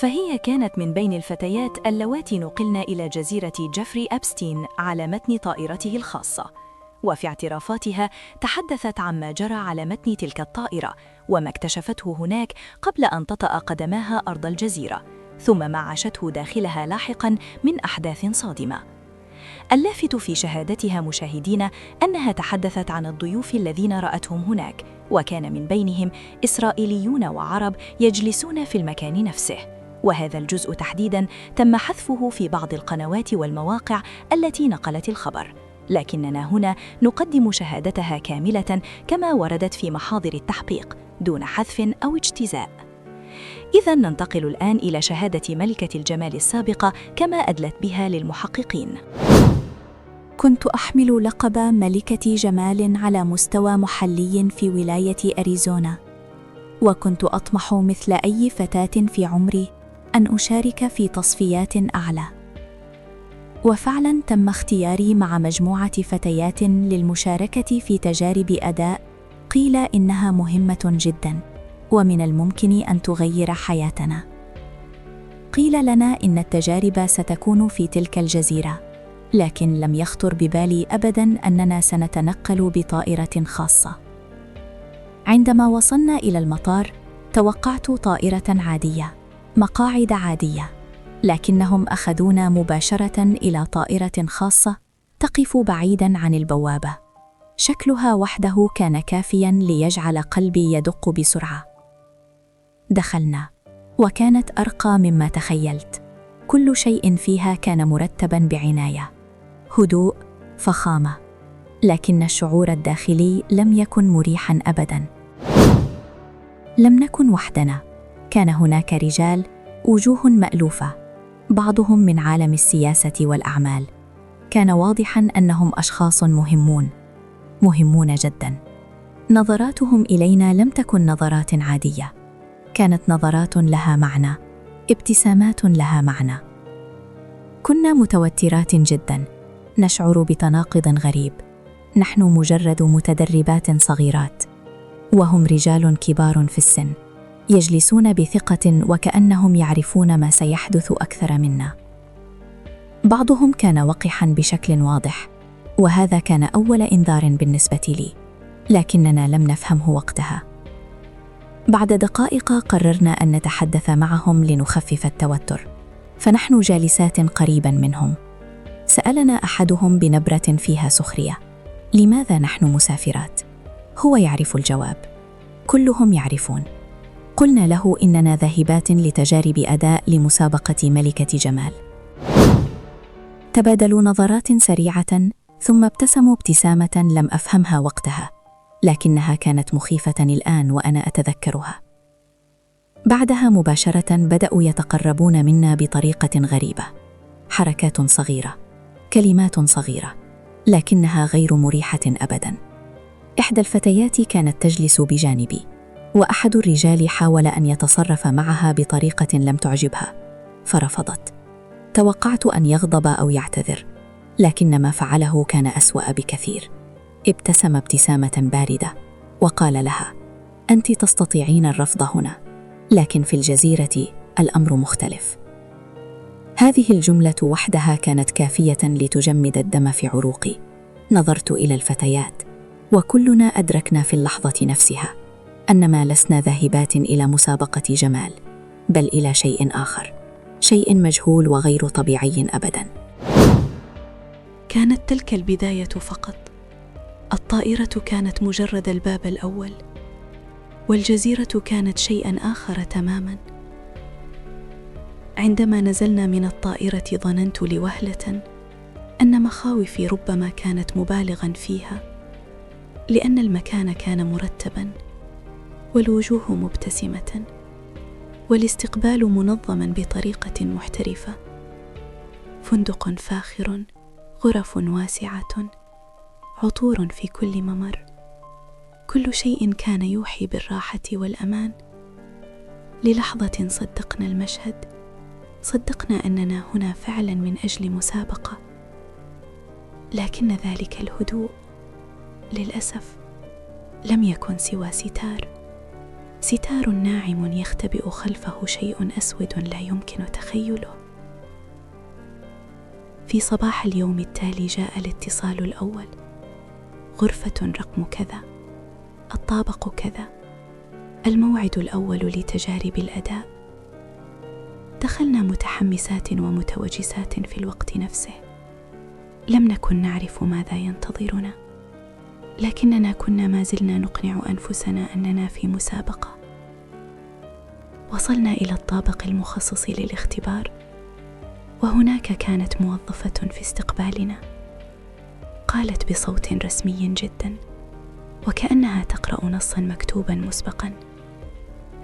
فهي كانت من بين الفتيات اللواتي نقلن إلى جزيرة جيفري أبستين على متن طائرته الخاصة. وفي اعترافاتها تحدثت عما جرى على متن تلك الطائرة وما اكتشفته هناك قبل أن تطأ قدماها أرض الجزيرة، ثم ما عاشته داخلها لاحقاً من أحداث صادمة. اللافت في شهادتها مشاهدين أنها تحدثت عن الضيوف الذين رأتهم هناك، وكان من بينهم إسرائيليون وعرب يجلسون في المكان نفسه. وهذا الجزء تحديداً تم حذفه في بعض القنوات والمواقع التي نقلت الخبر، لكننا هنا نقدم شهادتها كاملة كما وردت في محاضر التحقيق دون حذف أو اجتزاء. إذن ننتقل الآن إلى شهادة ملكة الجمال السابقة كما أدلت بها للمحققين. كنت أحمل لقب ملكة جمال على مستوى محلي في ولاية أريزونا، وكنت أطمح مثل أي فتاة في عمري أن أشارك في تصفيات أعلى. وفعلاً تم اختياري مع مجموعة فتيات للمشاركة في تجارب أداء قيل إنها مهمة جداً ومن الممكن أن تغير حياتنا. قيل لنا إن التجارب ستكون في تلك الجزيرة، لكن لم يخطر ببالي أبداً أننا سنتنقل بطائرة خاصة. عندما وصلنا إلى المطار توقعت طائرة عادية، مقاعد عادية، لكنهم أخذونا مباشرة إلى طائرة خاصة تقف بعيداً عن البوابة. شكلها وحده كان كافياً ليجعل قلبي يدق بسرعة. دخلنا، وكانت أرقى مما تخيلت. كل شيء فيها كان مرتباً بعناية، هدوء، فخامة، لكن الشعور الداخلي لم يكن مريحاً أبداً. لم نكن وحدنا، كان هناك رجال، وجوه مألوفة، بعضهم من عالم السياسة والأعمال. كان واضحاً أنهم أشخاص مهمون جداً. نظراتهم إلينا لم تكن نظرات عادية، كانت نظرات لها معنى، ابتسامات لها معنى. كنا متوترات جداً، نشعر بتناقض غريب. نحن مجرد متدربات صغيرات، وهم رجال كبار في السن، يجلسون بثقة وكأنهم يعرفون ما سيحدث أكثر منا. بعضهم كان وقحاً بشكل واضح، وهذا كان أول إنذار بالنسبة لي، لكننا لم نفهمه وقتها. بعد دقائق قررنا أن نتحدث معهم لنخفف التوتر، فنحن جالسات قريباً منهم. سألنا أحدهم بنبرة فيها سخرية: لماذا نحن مسافرات؟ هو يعرف الجواب، كلهم يعرفون. قلنا له إننا ذاهبات لتجارب أداء لمسابقة ملكة جمال. تبادلوا نظرات سريعة ثم ابتسموا ابتسامة لم أفهمها وقتها، لكنها كانت مخيفة الآن وأنا أتذكرها. بعدها مباشرة بدأوا يتقربون منا بطريقة غريبة، حركات صغيرة، كلمات صغيرة، لكنها غير مريحة أبداً. إحدى الفتيات كانت تجلس بجانبي، وأحد الرجال حاول أن يتصرف معها بطريقة لم تعجبها، فرفضت. توقعت أن يغضب أو يعتذر، لكن ما فعله كان أسوأ بكثير. ابتسم ابتسامة باردة وقال لها: أنت تستطيعين الرفض هنا، لكن في الجزيرة الأمر مختلف. هذه الجملة وحدها كانت كافية لتجمد الدم في عروقي. نظرت إلى الفتيات، وكلنا أدركنا في اللحظة نفسها أنما لسنا ذاهبات إلى مسابقة جمال، بل إلى شيء آخر، شيء مجهول وغير طبيعي أبداً. كانت تلك البداية فقط. الطائرة كانت مجرد الباب الأول، والجزيرة كانت شيئاً آخر تماماً. عندما نزلنا من الطائرة ظننت لوهلة أن مخاوفي ربما كانت مبالغاً فيها، لأن المكان كان مرتباً، والوجوه مبتسمة، والاستقبال منظماً بطريقة محترفة. فندق فاخر، غرف واسعة، عطور في كل ممر، كل شيء كان يوحي بالراحة والأمان. للحظة صدقنا المشهد، صدقنا أننا هنا فعلا من أجل مسابقة، لكن ذلك الهدوء للأسف لم يكن سوى ستار. ستار ناعم يختبئ خلفه شيء أسود لا يمكن تخيله. في صباح اليوم التالي جاء الاتصال الأول: غرفة رقم كذا، الطابق كذا، الموعد الأول لتجارب الأداء. دخلنا متحمسات ومتوجسات في الوقت نفسه. لم نكن نعرف ماذا ينتظرنا، لكننا كنا ما زلنا نقنع أنفسنا أننا في مسابقة. وصلنا إلى الطابق المخصص للاختبار، وهناك كانت موظفة في استقبالنا. قالت بصوت رسمي جدا وكأنها تقرأ نصا مكتوبا مسبقا: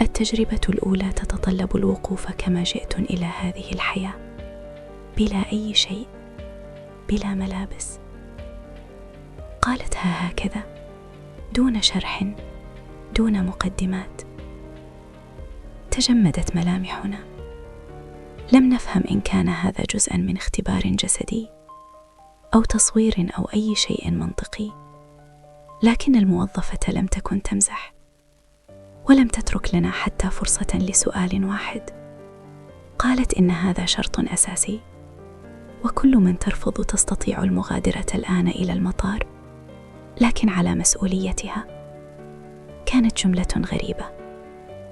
التجربة الأولى تتطلب الوقوف كما جئتم إلى هذه الحياة، بلا أي شيء، بلا ملابس. قالتها هكذا دون شرح، دون مقدمات. تجمدت ملامحنا. لم نفهم إن كان هذا جزءا من اختبار جسدي أو تصوير أو أي شيء منطقي، لكن الموظفة لم تكن تمزح، ولم تترك لنا حتى فرصة لسؤال واحد. قالت إن هذا شرط أساسي، وكل من ترفض تستطيع المغادرة الآن إلى المطار، لكن على مسؤوليتها. كانت جملة غريبة.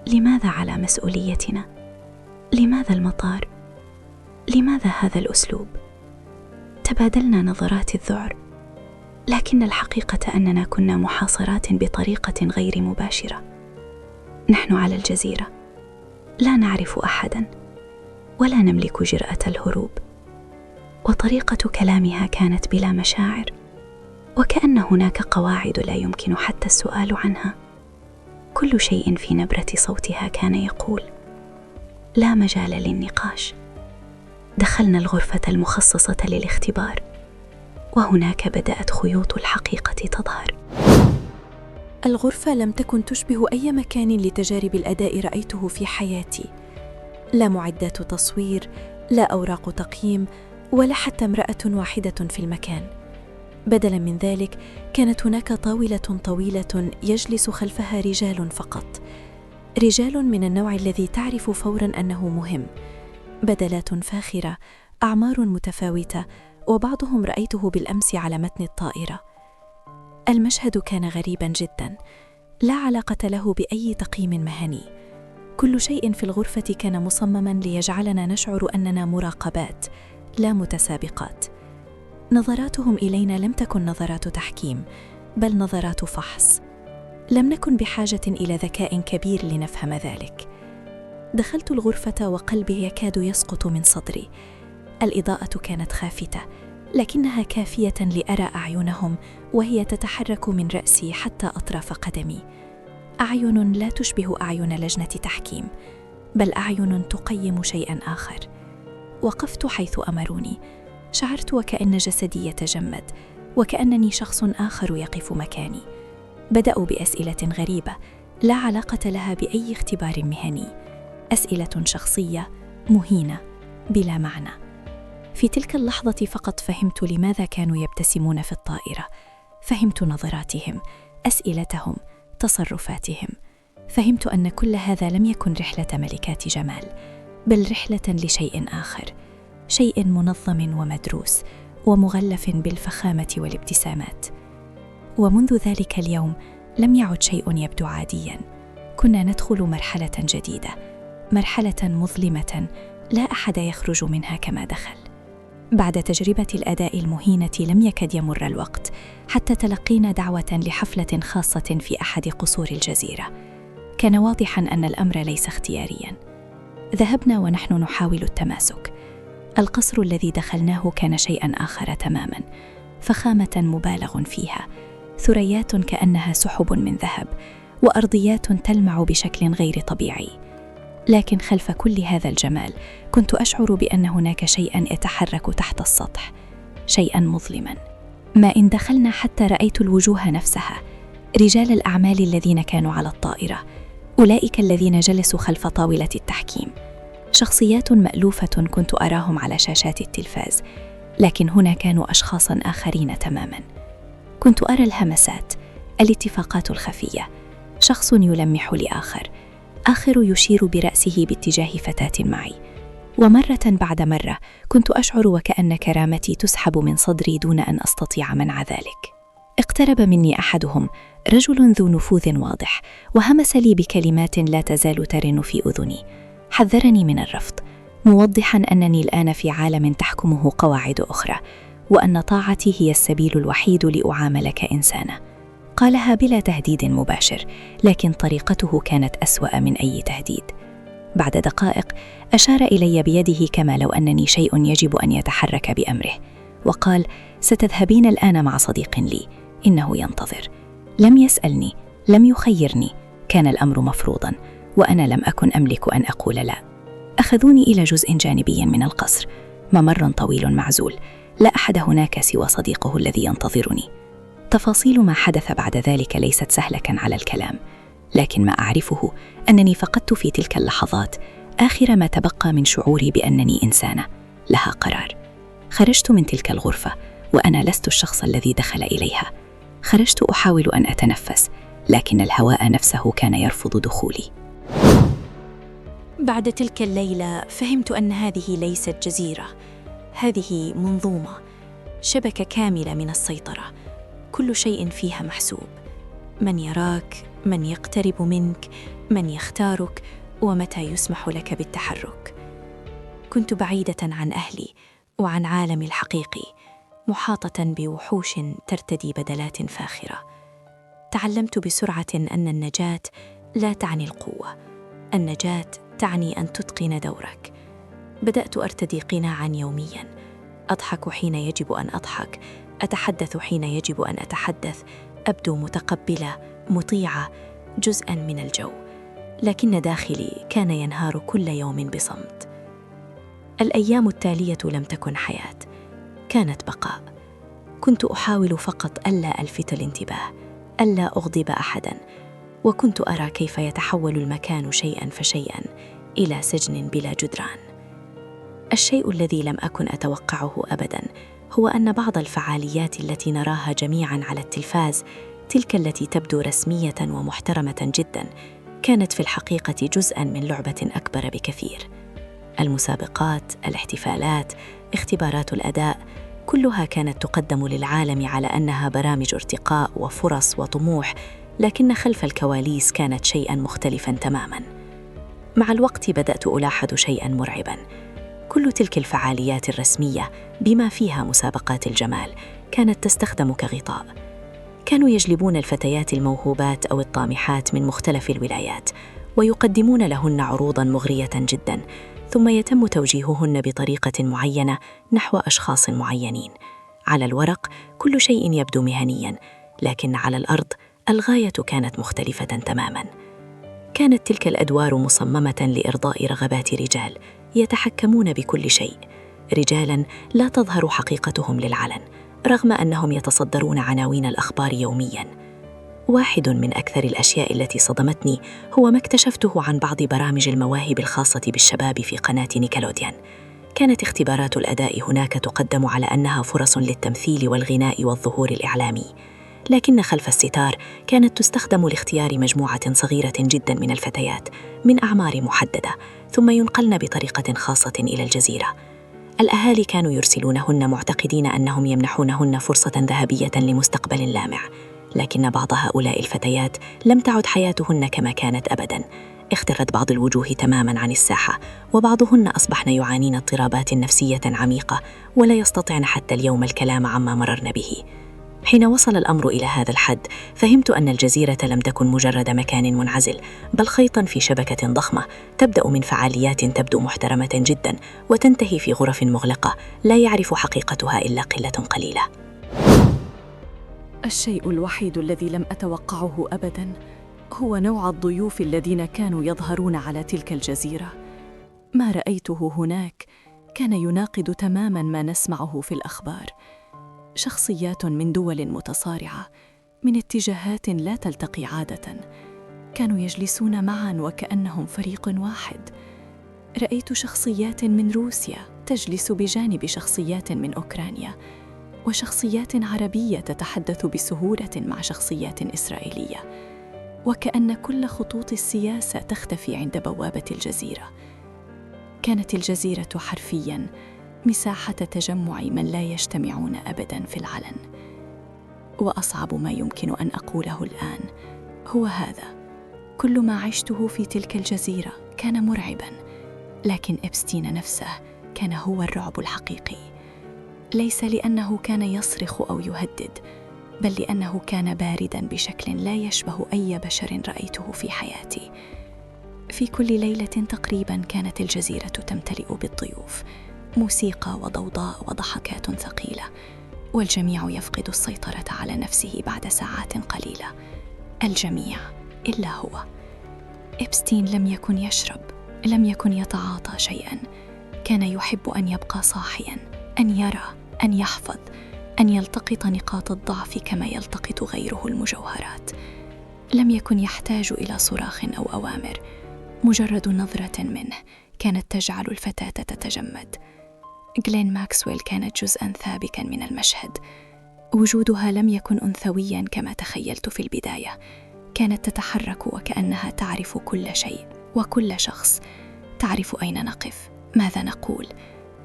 لماذا على مسؤوليتنا؟ لماذا المطار؟ لماذا هذا الأسلوب؟ تبادلنا نظرات الذعر، لكن الحقيقة أننا كنا محاصرات بطريقة غير مباشرة. نحن على الجزيرة، لا نعرف أحدا، ولا نملك جرأة الهروب. وطريقة كلامها كانت بلا مشاعر، وكأن هناك قواعد لا يمكن حتى السؤال عنها. كل شيء في نبرة صوتها كان يقول: لا مجال للنقاش. دخلنا الغرفة المخصصة للاختبار، وهناك بدأت خيوط الحقيقة تظهر. الغرفة لم تكن تشبه أي مكان لتجارب الأداء رأيته في حياتي. لا معدات تصوير، لا أوراق تقييم، ولا حتى امرأة واحدة في المكان. بدلاً من ذلك، كانت هناك طاولة طويلة يجلس خلفها رجال فقط، رجال من النوع الذي تعرف فوراً أنه مهم. بدلات فاخرة، أعمار متفاوتة، وبعضهم رأيته بالأمس على متن الطائرة. المشهد كان غريباً جداً، لا علاقة له بأي تقييم مهني. كل شيء في الغرفة كان مصمماً ليجعلنا نشعر أننا مراقبات، لا متسابقات. نظراتهم إلينا لم تكن نظرات تحكيم، بل نظرات فحص. لم نكن بحاجة إلى ذكاء كبير لنفهم ذلك. دخلت الغرفة وقلبي يكاد يسقط من صدري. الإضاءة كانت خافتة، لكنها كافية لأرى أعينهم وهي تتحرك من رأسي حتى أطراف قدمي. أعين لا تشبه أعين لجنة تحكيم، بل أعين تقيم شيئاً آخر. وقفت حيث أمروني. شعرت وكأن جسدي يتجمد، وكأنني شخص آخر يقف مكاني. بدأوا بأسئلة غريبة لا علاقة لها بأي اختبار مهني، أسئلة شخصية مهينة بلا معنى. في تلك اللحظة فقط فهمت لماذا كانوا يبتسمون في الطائرة. فهمت نظراتهم، أسئلتهم، تصرفاتهم. فهمت أن كل هذا لم يكن رحلة ملكات جمال، بل رحلة لشيء آخر، شيء منظم ومدروس ومغلف بالفخامة والابتسامات. ومنذ ذلك اليوم لم يعد شيء يبدو عادياً. كنا ندخل مرحلة جديدة، مرحلة مظلمة لا أحد يخرج منها كما دخل. بعد تجربة الأداء المهينة لم يكد يمر الوقت حتى تلقينا دعوة لحفلة خاصة في أحد قصور الجزيرة. كان واضحاً أن الأمر ليس اختيارياً. ذهبنا ونحن نحاول التماسك. القصر الذي دخلناه كان شيئاً آخر تماماً، فخامة مبالغ فيها، ثريات كأنها سحب من ذهب، وأرضيات تلمع بشكل غير طبيعي. لكن خلف كل هذا الجمال كنت أشعر بأن هناك شيئاً يتحرك تحت السطح، شيئاً مظلماً. ما إن دخلنا حتى رأيت الوجوه نفسها، رجال الأعمال الذين كانوا على الطائرة، أولئك الذين جلسوا خلف طاولة التحكيم. شخصيات مألوفة كنت أراهم على شاشات التلفاز، لكن هنا كانوا أشخاصاً آخرين تماماً. كنت أرى الهمسات، الاتفاقات الخفية، شخص يلمح لآخر، آخر يشير برأسه باتجاه فتاة معي. ومرة بعد مرة كنت أشعر وكأن كرامتي تسحب من صدري دون أن أستطيع منع ذلك. اقترب مني أحدهم، رجل ذو نفوذ واضح، وهمس لي بكلمات لا تزال ترن في أذني. حذرني من الرفض، موضحاً أنني الآن في عالم تحكمه قواعد أخرى، وأن طاعتي هي السبيل الوحيد لأعامل كإنسانة. قالها بلا تهديد مباشر، لكن طريقته كانت أسوأ من أي تهديد. بعد دقائق أشار إلي بيده كما لو أنني شيء يجب أن يتحرك بأمره، وقال: ستذهبين الآن مع صديق لي، إنه ينتظر. لم يسألني، لم يخيرني، كان الأمر مفروضاً، وأنا لم أكن أملك أن أقول لا. أخذوني إلى جزء جانبي من القصر، ممر طويل معزول، لا أحد هناك سوى صديقه الذي ينتظرني. تفاصيل ما حدث بعد ذلك ليست سهلة على الكلام، لكن ما أعرفه أنني فقدت في تلك اللحظات آخر ما تبقى من شعوري بأنني إنسانة لها قرار. خرجت من تلك الغرفة وأنا لست الشخص الذي دخل إليها. خرجت أحاول أن أتنفس، لكن الهواء نفسه كان يرفض دخولي. بعد تلك الليلة فهمت أن هذه ليست جزيرة، هذه منظومة، شبكة كاملة من السيطرة. كل شيء فيها محسوب، من يراك، من يقترب منك، من يختارك، ومتى يسمح لك بالتحرك. كنت بعيدة عن أهلي وعن عالمي الحقيقي، محاطة بوحوش ترتدي بدلات فاخرة. تعلمت بسرعة أن النجاة لا تعني القوة، النجاة تعني أن تتقن دورك. بدأت أرتدي قناعاً يومياً، أضحك حين يجب أن أضحك، أتحدث حين يجب أن أتحدث، أبدو متقبلة، مطيعة، جزءاً من الجو، لكن داخلي كان ينهار كل يوم بصمت. الأيام التالية لم تكن حياة، كانت بقاء. كنت أحاول فقط ألا ألفت الانتباه، ألا أغضب أحداً، وكنت أرى كيف يتحول المكان شيئاً فشيئاً إلى سجن بلا جدران. الشيء الذي لم أكن أتوقعه أبداً هو أن بعض الفعاليات التي نراها جميعاً على التلفاز، تلك التي تبدو رسمية ومحترمة جداً، كانت في الحقيقة جزءاً من لعبة أكبر بكثير. المسابقات، الاحتفالات، اختبارات الأداء، كلها كانت تقدم للعالم على أنها برامج ارتقاء وفرص وطموح، لكن خلف الكواليس كانت شيئاً مختلفاً تماماً. مع الوقت بدأت ألاحظ شيئاً مرعباً. كل تلك الفعاليات الرسمية بما فيها مسابقات الجمال كانت تستخدم كغطاء. كانوا يجلبون الفتيات الموهوبات أو الطامحات من مختلف الولايات ويقدمون لهن عروضاً مغرية جداً، ثم يتم توجيههن بطريقة معينة نحو أشخاص معينين. على الورق كل شيء يبدو مهنياً، لكن على الأرض الغاية كانت مختلفة تماماً. كانت تلك الأدوار مصممة لإرضاء رغبات رجال يتحكمون بكل شيء، رجالاً لا تظهر حقيقتهم للعلن رغم أنهم يتصدرون عناوين الأخبار يومياً. واحد من أكثر الأشياء التي صدمتني هو ما اكتشفته عن بعض برامج المواهب الخاصة بالشباب في قناة نيكلوديان. كانت اختبارات الأداء هناك تقدم على أنها فرص للتمثيل والغناء والظهور الإعلامي، لكن خلف الستار كانت تستخدم لاختيار مجموعة صغيرة جداً من الفتيات من أعمار محددة، ثم ينقلن بطريقة خاصة إلى الجزيرة. الأهالي كانوا يرسلونهن معتقدين أنهم يمنحونهن فرصة ذهبية لمستقبل لامع، لكن بعض هؤلاء الفتيات لم تعد حياتهن كما كانت أبداً. اختفت بعض الوجوه تماماً عن الساحة، وبعضهن أصبحن يعانين اضطرابات نفسية عميقة ولا يستطيعن حتى اليوم الكلام عما مررن به. حين وصل الأمر إلى هذا الحد فهمت أن الجزيرة لم تكن مجرد مكان منعزل، بل خيطاً في شبكة ضخمة تبدأ من فعاليات تبدو محترمة جداً وتنتهي في غرف مغلقة لا يعرف حقيقتها إلا قلة قليلة. الشيء الوحيد الذي لم أتوقعه أبداً هو نوع الضيوف الذين كانوا يظهرون على تلك الجزيرة. ما رأيته هناك كان يناقض تماماً ما نسمعه في الأخبار. شخصيات من دول متصارعة، من اتجاهات لا تلتقي عادة، كانوا يجلسون معاً وكأنهم فريق واحد. رأيت شخصيات من روسيا تجلس بجانب شخصيات من أوكرانيا، وشخصيات عربية تتحدث بسهولة مع شخصيات إسرائيلية. وكأن كل خطوط السياسة تختفي عند بوابة الجزيرة. كانت الجزيرة حرفياً مساحة تجمع من لا يجتمعون أبداً في العلن. وأصعب ما يمكن أن أقوله الآن هو هذا: كل ما عشته في تلك الجزيرة كان مرعباً، لكن إبستين نفسه كان هو الرعب الحقيقي. ليس لأنه كان يصرخ أو يهدد، بل لأنه كان بارداً بشكل لا يشبه أي بشر رأيته في حياتي. في كل ليلة تقريباً كانت الجزيرة تمتلئ بالضيوف، موسيقى وضوضاء وضحكات ثقيلة، والجميع يفقد السيطرة على نفسه بعد ساعات قليلة. الجميع إلا هو. إبستين لم يكن يشرب، لم يكن يتعاطى شيئاً. كان يحب أن يبقى صاحياً، أن يرى، أن يحفظ، أن يلتقط نقاط الضعف كما يلتقط غيره المجوهرات. لم يكن يحتاج إلى صراخ أو أوامر، مجرد نظرة منه كانت تجعل الفتاة تتجمد. غلين ماكسويل كانت جزءاً ثابتاً من المشهد. وجودها لم يكن أنثوياً كما تخيلت في البداية. كانت تتحرك وكأنها تعرف كل شيء وكل شخص، تعرف أين نقف، ماذا نقول،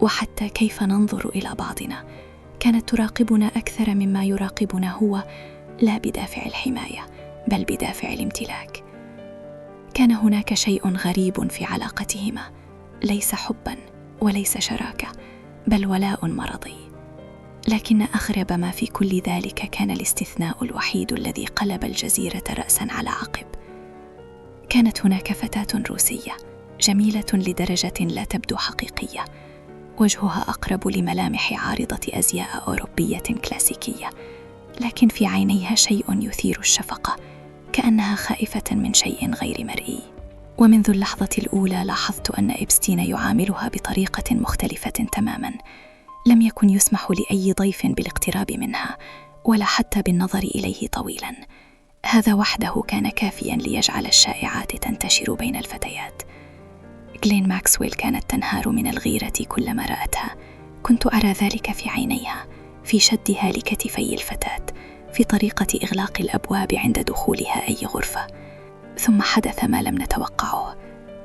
وحتى كيف ننظر إلى بعضنا. كانت تراقبنا أكثر مما يراقبنا هو، لا بدافع الحماية بل بدافع الامتلاك. كان هناك شيء غريب في علاقتهما، ليس حباً وليس شراكة، بل ولاء مرضي. لكن أغرب ما في كل ذلك كان الاستثناء الوحيد الذي قلب الجزيرة رأساً على عقب. كانت هناك فتاة روسية جميلة لدرجة لا تبدو حقيقية، وجهها أقرب لملامح عارضة أزياء أوروبية كلاسيكية، لكن في عينيها شيء يثير الشفقة، كأنها خائفة من شيء غير مرئي. ومنذ اللحظة الأولى لاحظت أن إبستين يعاملها بطريقة مختلفة تماماً. لم يكن يسمح لأي ضيف بالاقتراب منها ولا حتى بالنظر إليه طويلاً. هذا وحده كان كافياً ليجعل الشائعات تنتشر بين الفتيات. غلين ماكسويل كانت تنهار من الغيرة كلما رأتها. كنت أرى ذلك في عينيها، في شدها لكتفي الفتاة، في طريقة إغلاق الأبواب عند دخولها أي غرفة. ثم حدث ما لم نتوقعه.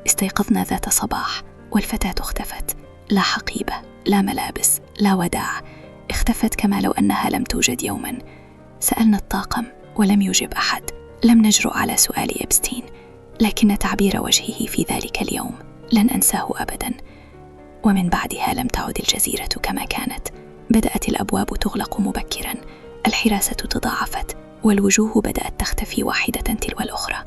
استيقظنا ذات صباح والفتاة اختفت، لا حقيبة، لا ملابس، لا وداع. اختفت كما لو أنها لم توجد يوماً. سألنا الطاقم ولم يجب أحد. لم نجرؤ على سؤال إبستين، لكن تعبير وجهه في ذلك اليوم لن أنساه أبداً. ومن بعدها لم تعد الجزيرة كما كانت. بدأت الأبواب تغلق مبكراً، الحراسة تضاعفت، والوجوه بدأت تختفي واحدة تلو الأخرى.